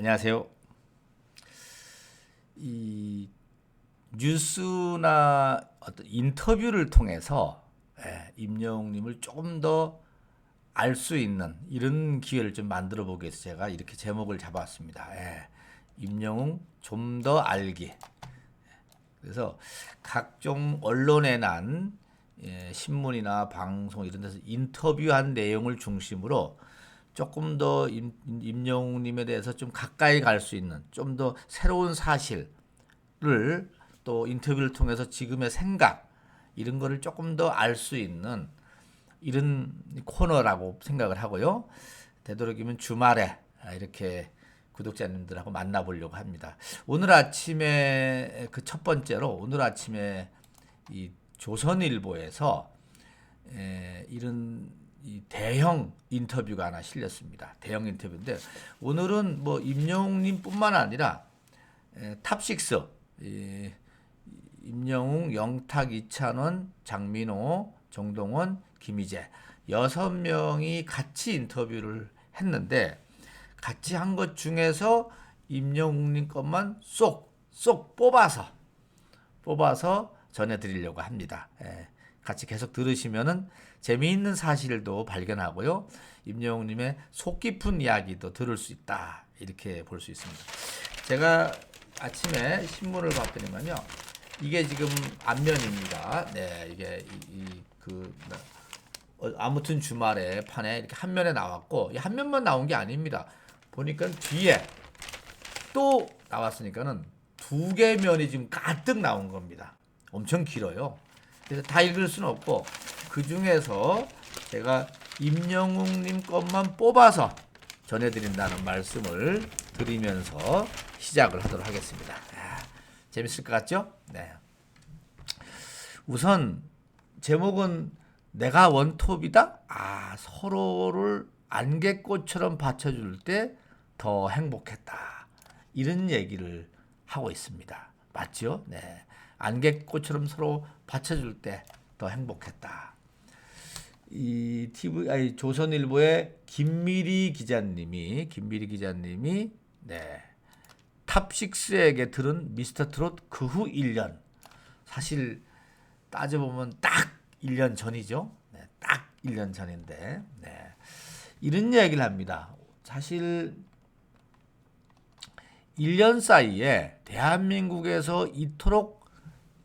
안녕하세요. 이 뉴스나 어떤 인터뷰를 통해서 임영웅님을 조금 더 알 수 있는 이런 기회를 좀 만들어 보기 위해서 제가 이렇게 제목을 잡았습니다. 임영웅 좀 더 알기. 그래서 각종 언론에 난 신문이나 방송 이런 데서 인터뷰한 내용을 중심으로 조금 더 임영웅님에 대해서 좀 가까이 갈 수 있는 좀 더 새로운 사실을 또 인터뷰를 통해서 지금의 생각 이런 거를 조금 더 알 수 있는 이런 코너라고 생각을 하고요. 되도록이면 주말에 이렇게 구독자님들하고 만나보려고 합니다. 오늘 아침에 그 첫 번째로 오늘 아침에 이 조선일보에서 이런 이 대형 인터뷰가 하나 실렸습니다. 대형 인터뷰인데 오늘은 뭐 임영웅님뿐만 아니라 탑6 임영웅, 영탁, 이찬원, 장민호, 정동원, 김희재 6명이 같이 인터뷰를 했는데 같이 한 것 중에서 임영웅님 것만 쏙 뽑아서 전해드리려고 합니다. 같이 계속 들으시면은 재미있는 사실도 발견하고요. 임영웅님의 속 깊은 이야기도 들을 수 있다. 이렇게 볼 수 있습니다. 제가 아침에 신문을 봤더니만요. 이게 지금 앞면입니다. 네, 이게 아무튼 주말에 판에 이렇게 한 면에 나왔고 이 한 면만 나온 게 아닙니다. 보니까 뒤에 또 나왔으니까는 두 개 면이 지금 가득 나온 겁니다. 엄청 길어요. 그래서 다 읽을 수는 없고 그 중에서 제가 임영웅님 것만 뽑아서 전해드린다는 말씀을 드리면서 시작을 하도록 하겠습니다. 재밌을 것 같죠? 네. 우선 제목은 내가 원톱이다? 서로를 안개꽃처럼 받쳐줄 때 더 행복했다. 이런 얘기를 하고 있습니다. 맞죠? 네. 안개꽃처럼 서로 받쳐줄 때 더 행복했다. 조선일보의 김미리 기자님이 네. 탑6에게 들은 미스터트롯 그 후 1년. 사실 따져보면 딱 1년 전이죠. 네, 딱 1년 전인데 이런 이야기를 합니다. 사실 1년 사이에 대한민국에서 이토록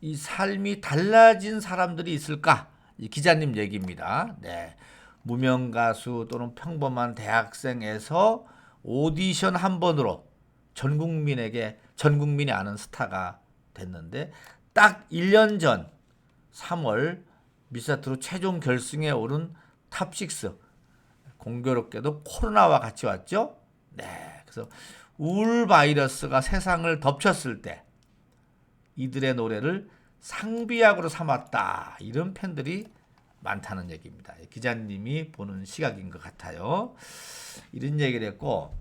이 삶이 달라진 사람들이 있을까? 이 기자님 얘기입니다. 네. 무명 가수 또는 평범한 대학생에서 오디션 한 번으로 전 국민이 아는 스타가 됐는데 딱 1년 전 3월 미스터트롯 최종 결승에 오른 탑6 공교롭게도 코로나와 같이 왔죠. 네, 그래서 우울 바이러스가 세상을 덮쳤을 때 이들의 노래를 상비약으로 삼았다. 이런 팬들이 많다는 얘기입니다. 기자님이 보는 시각인 것 같아요. 이런 얘기를 했고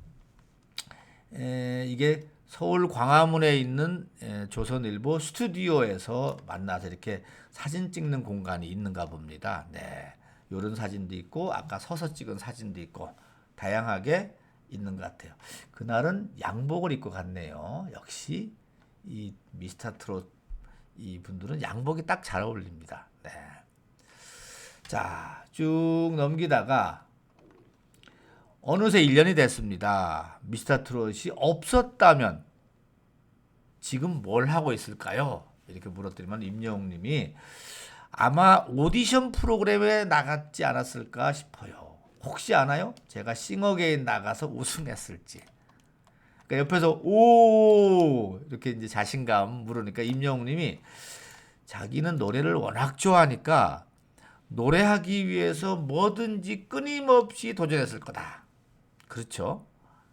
이게 서울 광화문에 있는 조선일보 스튜디오에서 만나서 이렇게 사진 찍는 공간이 있는가 봅니다. 네, 이런 사진도 있고 아까 서서 찍은 사진도 있고 다양하게 있는 것 같아요. 그날은 양복을 입고 갔네요. 역시 이 미스터트롯 이 분들은 양복이 딱 잘 어울립니다. 네. 자, 쭉 넘기다가 어느새 1년이 됐습니다. 미스터트롯이 없었다면 지금 뭘 하고 있을까요? 이렇게 물었더니만 임영웅님이 아마 오디션 프로그램에 나갔지 않았을까 싶어요. 혹시 아나요? 제가 싱어게인 나가서 우승했을지. 그러니까 옆에서 오 이렇게 이제 자신감 물으니까 임영웅님이 자기는 노래를 워낙 좋아하니까 노래하기 위해서 뭐든지 끊임없이 도전했을 거다. 그렇죠.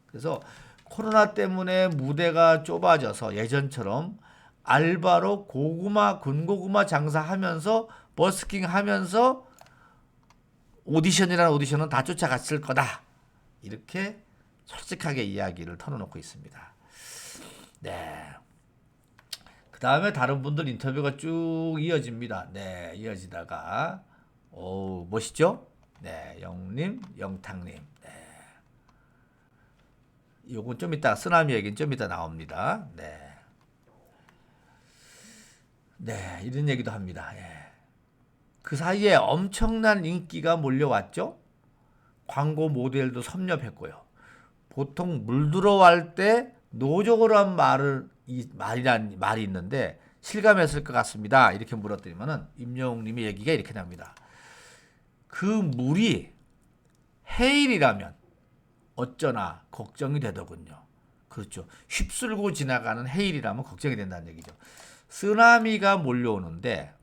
그래서 코로나 때문에 무대가 좁아져서 예전처럼 알바로 군고구마 장사하면서 버스킹 하면서 오디션이라는 오디션은 다 쫓아갔을 거다. 이렇게 솔직하게 이야기를 털어놓고 있습니다. 네. 그 다음에 다른 분들 인터뷰가 쭉 이어집니다. 네, 이어지다가 오 멋있죠? 네, 영탁님. 요건 좀 이따 쓰나미 얘기는 좀 이따 나옵니다. 네. 네, 이런 얘기도 합니다. 예. 그 사이에 엄청난 인기가 몰려왔죠. 광고 모델도 섭렵했고요. 보통 물 들어갈 때 노적으로 한 말이 있는데 실감했을 것 같습니다. 이렇게 물었더니만은 임영웅님의 얘기가 이렇게 납니다. 그 물이 해일이라면 어쩌나 걱정이 되더군요. 그렇죠. 휩쓸고 지나가는 해일이라면 걱정이 된다는 얘기죠. 쓰나미가 몰려오는데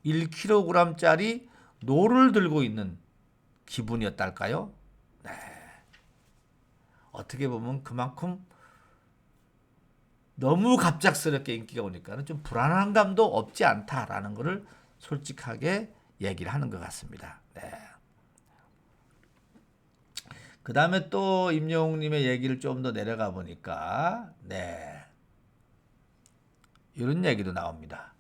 1kg짜리 노를 들고 있는 기분이었달까요? 네. 어떻게 보면 그만큼 너무 갑작스럽게 인기가 오니까는 좀 불안한 감도 없지 않다라는 것을 솔직하게 얘기를 하는 것 같습니다. 네. 그 다음에 또 임영웅님의 얘기를 좀 더 내려가 보니까, 네. 이런 얘기도 나옵니다.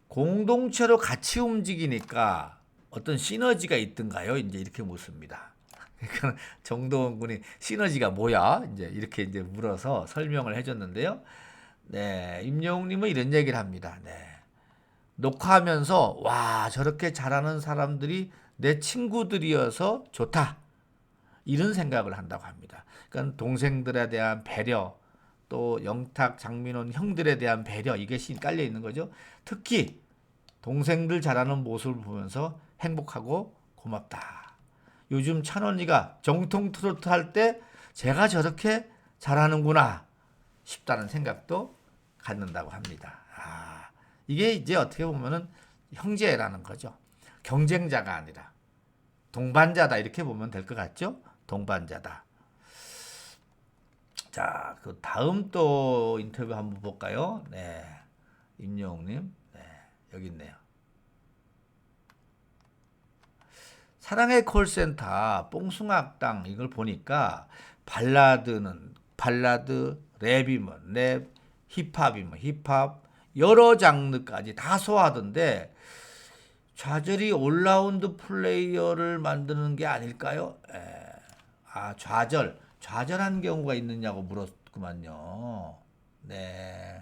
공동체로 같이 움직이니까 어떤 시너지가 있던가요? 이제 이렇게 묻습니다. 그러니까 정동원 군이 시너지가 뭐야? 이제 이렇게 이제 물어서 설명을 해줬는데요. 네, 임영웅님은 이런 얘기를 합니다. 네, 녹화하면서 와 저렇게 잘하는 사람들이 내 친구들이어서 좋다 이런 생각을 한다고 합니다. 그러니까 동생들에 대한 배려, 또 영탁, 장민호는 형들에 대한 배려 이것이 깔려 있는 거죠. 특히 동생들 잘하는 모습을 보면서 행복하고 고맙다. 요즘 찬원이가 정통 트로트 할 때 제가 저렇게 잘하는구나 싶다는 생각도 갖는다고 합니다. 이게 이제 어떻게 보면은 형제라는 거죠. 경쟁자가 아니라 동반자다 이렇게 보면 될 것 같죠? 동반자다. 자, 그 다음 또 인터뷰 한번 볼까요? 네, 임영웅님, 네, 여기 있네요. 사랑의 콜센터, 뽕숭악당 이걸 보니까 발라드, 랩이면 랩, 힙합이면 힙합 여러 장르까지 다 소화하던데 좌절이 올라운드 플레이어를 만드는 게 아닐까요? 좌절한 경우가 있느냐고 물었구만요. 네.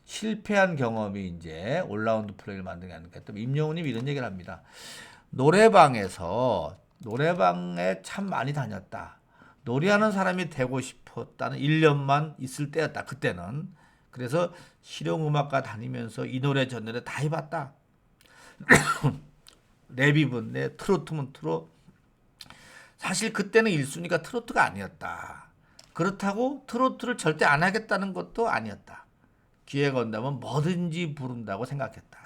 실패한 경험이 이제 올라운드 플레이를 만드는 게 아닐까. 또 임영웅님 이런 얘기를 합니다. 노래방에 참 많이 다녔다. 노래하는 사람이 되고 싶었다는 1년만 있을 때였다. 그때는. 그래서 실용음악과 다니면서 이 노래 저 노래 다 해봤다. 랩이면 랩, 트로트면 트로트. 사실 그때는 1순위가 트로트가 아니었다. 그렇다고 트로트를 절대 안 하겠다는 것도 아니었다. 기회가 온다면 뭐든지 부른다고 생각했다.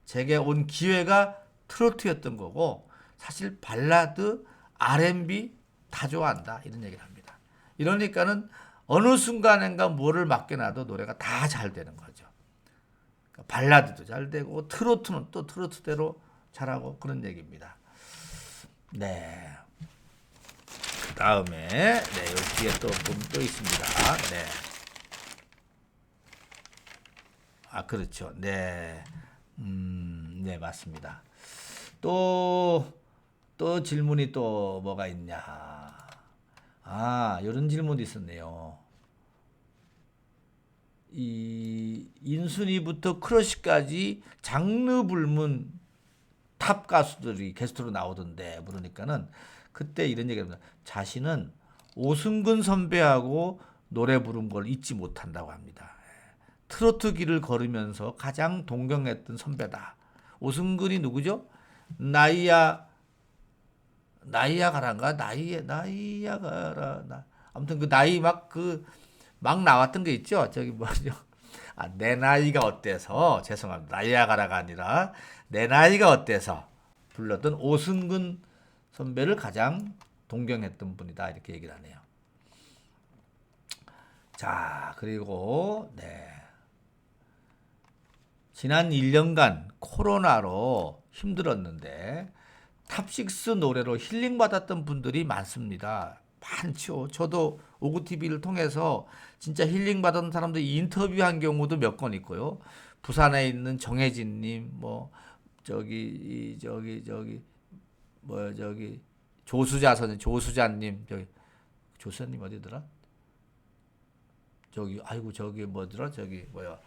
제게 온 기회가 트로트였던 거고 사실 발라드, R&B 다 좋아한다. 이런 얘기를 합니다. 이러니까는 어느 순간인가 뭐를 맡겨놔도 노래가 다 잘 되는 거죠. 그러니까 발라드도 잘 되고 트로트는 또 트로트대로 잘하고 그런 얘기입니다. 네. 그 다음에 네, 여기 뒤에 또 보면 또 있습니다. 네. 그렇죠. 네. 네, 맞습니다. 또 질문이 또 뭐가 있냐. 이런 질문도 있었네요. 이 인순이부터 크러쉬까지 장르 불문 탑 가수들이 게스트로 나오던데 물으니까는 그때 이런 얘기를 합니다. 자신은 오승근 선배하고 노래 부른 걸 잊지 못한다고 합니다. 트로트 길을 걸으면서 가장 동경했던 선배다. 오승근이 누구죠? 나이야 가란가? 나이야 가라. 아무튼 그 나이 막 나왔던 게 있죠. 저기 뭐죠? 내 나이가 어때서 죄송합니다. 나이야 가라가 아니라 내 나이가 어때서 불렀던 오승근 선배를 가장 동경했던 분이다. 이렇게 얘기를 하네요. 자, 그리고 네. 지난 1년간 코로나로 힘들었는데 탑6 노래로 힐링받았던 분들이 많습니다. 많죠. 저도 오구TV를 통해서 진짜 힐링받은 사람들 인터뷰한 경우도 몇 건 있고요. 부산에 있는 정혜진님, 조수자 선생, 조수자님, 저기 조수자님 어디더라? 저기 아이고 저기 뭐더라? 저기 뭐야?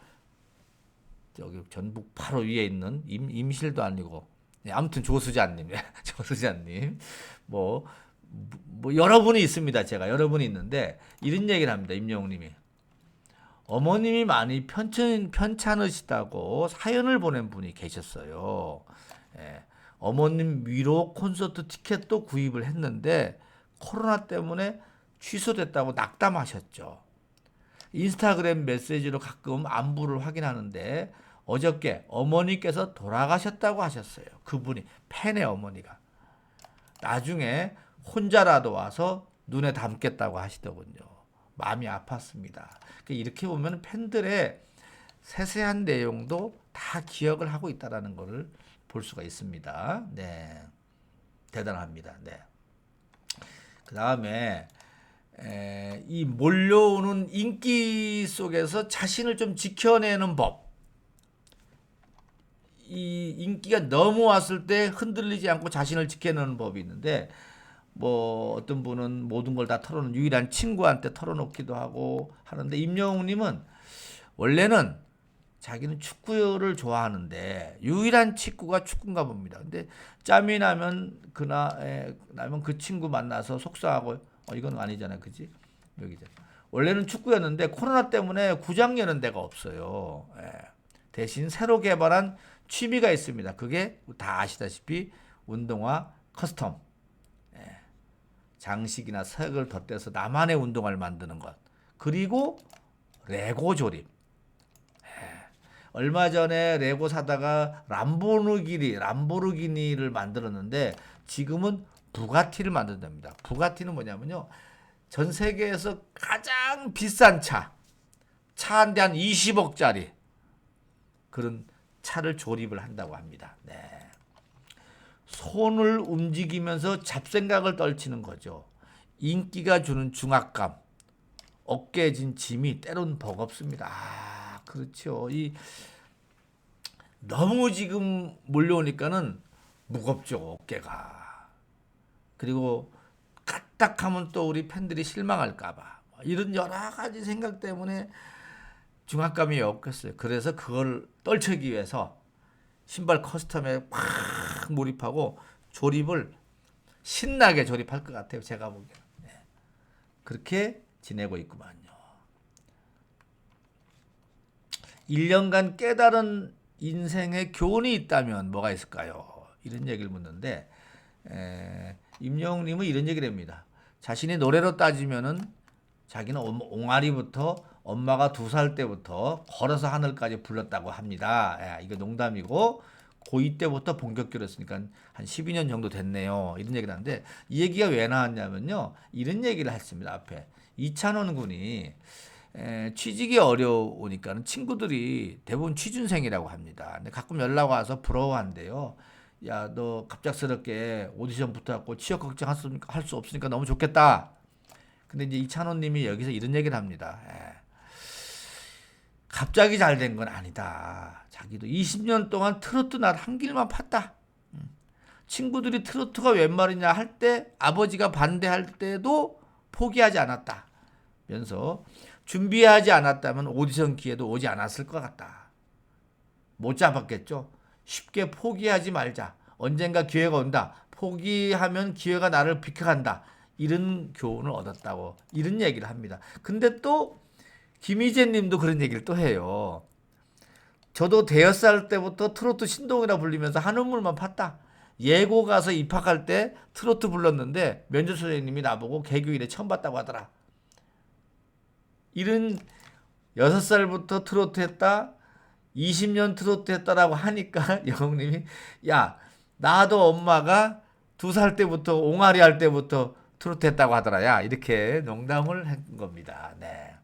저기 전북 바로 위에 있는 임실도 아니고 네, 아무튼 조수자님, 조수자님 뭐, 뭐 여러분이 있습니다. 제가 여러분이 있는데 이런 얘기를 합니다. 임영웅님이 어머님이 많이 편찮으시다고 사연을 보낸 분이 계셨어요. 예, 어머님 위로 콘서트 티켓도 구입을 했는데 코로나 때문에 취소됐다고 낙담하셨죠. 인스타그램 메시지로 가끔 안부를 확인하는데 어저께 어머니께서 돌아가셨다고 하셨어요. 그분이 팬의 어머니가. 나중에 혼자라도 와서 눈에 담겠다고 하시더군요. 마음이 아팠습니다. 이렇게 보면 팬들의 세세한 내용도 다 기억을 하고 있다는 것을 볼 수가 있습니다. 네, 대단합니다. 네. 그 다음에 이 몰려오는 인기 속에서 자신을 좀 지켜내는 법. 이 인기가 넘어왔을 때 흔들리지 않고 자신을 지켜내는 법이 있는데 뭐 어떤 분은 모든 걸 다 털어놓은 유일한 친구한테 털어놓기도 하고 하는데 임영웅님은 원래는 자기는 축구를 좋아하는데 유일한 친구가 축구인가 봅니다. 근데 짬이 나면 나면 그 친구 만나서 속상하고 이건 아니잖아요, 그지? 여기죠. 원래는 축구였는데 코로나 때문에 구장 여는 데가 없어요. 예. 대신 새로 개발한 취미가 있습니다. 그게 다 아시다시피 운동화 커스텀. 예. 장식이나 색을 덧대서 나만의 운동화를 만드는 것. 그리고 레고 조립. 얼마 전에 레고 사다가 람보르기니를 만들었는데 지금은 부가티를 만든답니다. 부가티는 뭐냐면요. 전 세계에서 가장 비싼 차 한 대 한 20억짜리 그런 차를 조립을 한다고 합니다. 네. 손을 움직이면서 잡생각을 떨치는 거죠. 인기가 주는 중압감, 어깨에 진 짐이 때론 버겁습니다. 그렇죠. 너무 지금 몰려오니까는 무겁죠, 어깨가. 그리고 까딱하면 또 우리 팬들이 실망할까봐. 이런 여러 가지 생각 때문에 중압감이 없겠어요. 그래서 그걸 떨치기 위해서 신발 커스텀에 팍 몰입하고 조립을 신나게 조립할 것 같아요. 제가 보기에는. 네. 그렇게 지내고 있구만요. 1년간 깨달은 인생의 교훈이 있다면 뭐가 있을까요? 이런 얘기를 묻는데 임영웅님은 이런 얘기를 합니다. 자신이 노래로 따지면은 자기는 옹알이부터 엄마가 2살 때부터 걸어서 하늘까지 불렀다고 합니다. 이거 농담이고 고2 때부터 본격적으로 했으니까 한 12년 정도 됐네요. 이런 얘기를 하는데 이 얘기가 왜 나왔냐면요. 이런 얘기를 했습니다. 앞에 이찬원 군이 취직이 어려우니까 친구들이 대부분 취준생이라고 합니다. 근데 가끔 연락 와서 부러워한대요. 야, 너 갑작스럽게 오디션 붙어갖고 취업 걱정할 수 없으니까 너무 좋겠다. 근데 이제 이찬원 님이 여기서 이런 얘기를 합니다. 갑자기 잘 된 건 아니다. 자기도 20년 동안 트로트 날 한 길만 팠다. 친구들이 트로트가 웬 말이냐 할 때 아버지가 반대할 때도 포기하지 않았다. 면서 준비하지 않았다면 오디션 기회도 오지 않았을 것 같다. 못 잡았겠죠. 쉽게 포기하지 말자. 언젠가 기회가 온다. 포기하면 기회가 나를 비켜간다. 이런 교훈을 얻었다고 이런 얘기를 합니다. 근데 또 김희재 님도 그런 얘기를 또 해요. 저도 대여살 때부터 트로트 신동이라 불리면서 한우물만 팠다. 예고 가서 입학할 때 트로트 불렀는데 면접 선생님이 나보고 개교 이래 처음 봤다고 하더라. 이런 6살부터 트로트 했다. 20년 트로트 했다라고 하니까 영웅님이 야 나도 엄마가 2살 때부터 옹알이 할 때부터 트로트 했다고 하더라. 야 이렇게 농담을 한 겁니다. 네.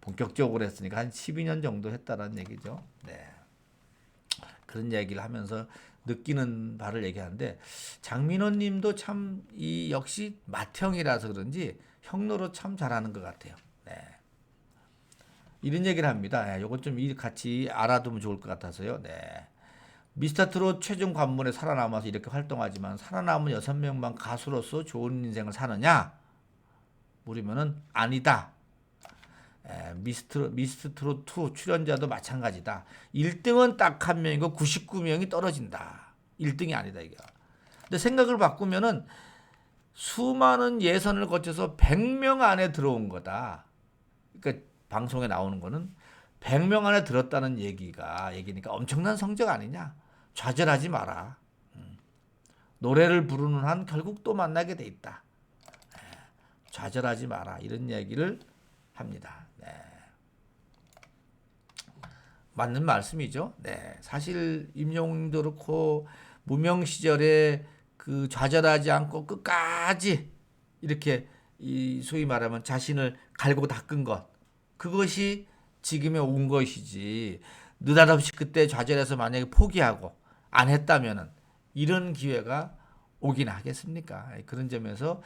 본격적으로 했으니까 한 12년 정도 했다라는 얘기죠. 네. 그런 얘기를 하면서 느끼는 바를 얘기하는데 장민호 님도 참 이 역시 맏형이라서 그런지 형로로 참 잘하는 것 같아요. 네. 이런 얘기를 합니다. 요건 좀 같이 알아두면 좋을 것 같아서요. 네. 미스터트롯 최종 관문에 살아남아서 이렇게 활동하지만 살아남은 6명만 가수로서 좋은 인생을 사느냐? 물으면은 아니다. 미스터트롯 2 출연자도 마찬가지다. 1등은 딱 한 명이고 99명이 떨어진다. 1등이 아니다 이게. 근데 생각을 바꾸면은 수많은 예선을 거쳐서 100명 안에 들어온 거다. 그러니까 방송에 나오는 거는 100명 안에 들었다는 얘기니까 엄청난 성적 아니냐. 좌절하지 마라. 노래를 부르는 한 결국 또 만나게 돼 있다. 좌절하지 마라. 이런 얘기를 합니다. 네. 맞는 말씀이죠. 네. 사실 임영웅도 그렇고 무명 시절에 그 좌절하지 않고 끝까지 이렇게 이 소위 말하면 자신을 갈고 닦은 것, 그것이 지금에 온 것이지. 느닷없이 그때 좌절해서 만약에 포기하고 안 했다면은 이런 기회가 오긴 하겠습니까? 그런 점에서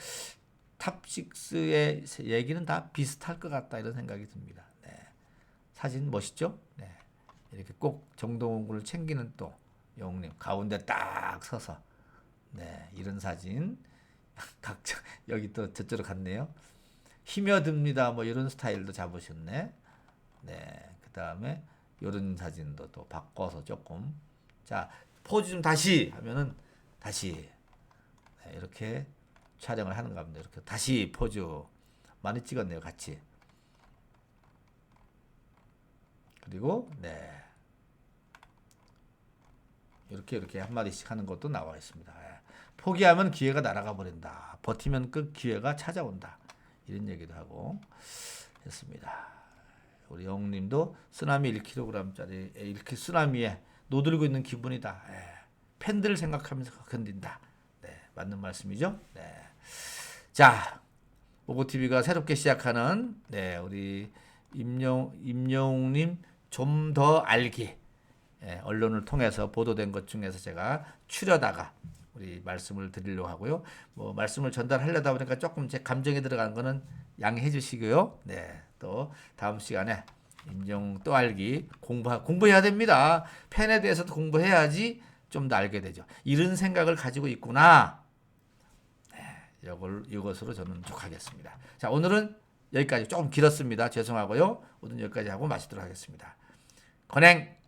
탑6의 얘기는 다 비슷할 것 같다 이런 생각이 듭니다. 네. 사진 멋있죠? 네. 이렇게 꼭 정동원 군을 챙기는 또 영웅님 가운데 딱 서서 네, 이런 사진 각자 여기 또 저쪽으로 갔네요. 희며듭니다. 뭐 이런 스타일도 잡으셨네. 네, 그 다음에 이런 사진도 또 바꿔서 조금 자 포즈 좀 다시 하면은 다시 네, 이렇게 촬영을 하는 겁니다. 이렇게 다시 포즈 많이 찍었네요, 같이. 그리고 네 이렇게 한 마디씩 하는 것도 나와 있습니다. 포기하면 기회가 날아가 버린다. 버티면 그 기회가 찾아온다. 이런 얘기도 하고 했습니다. 우리 영웅님도 쓰나미 1kg짜리 이렇게 쓰나미에 노들고 있는 기분이다. 팬들을 생각하면서 견딘다. 네, 맞는 말씀이죠. 네. 자, 오고TV가 새롭게 시작하는 네, 우리 임영웅님 좀 더 알기. 언론을 통해서 보도된 것 중에서 제가 추려다가 우리 말씀을 드리려고 하고요. 뭐 말씀을 전달하려다 보니까 조금 제 감정에 들어가는 거는 양해해 주시고요. 네, 또 다음 시간에 임영웅 또 알기 공부해야 됩니다. 팬에 대해서도 공부해야지 좀 더 알게 되죠. 이런 생각을 가지고 있구나. 네, 이것으로 저는 만족하겠습니다. 자, 오늘은 여기까지 조금 길었습니다. 죄송하고요. 오늘 여기까지 하고 마치도록 하겠습니다. 건행.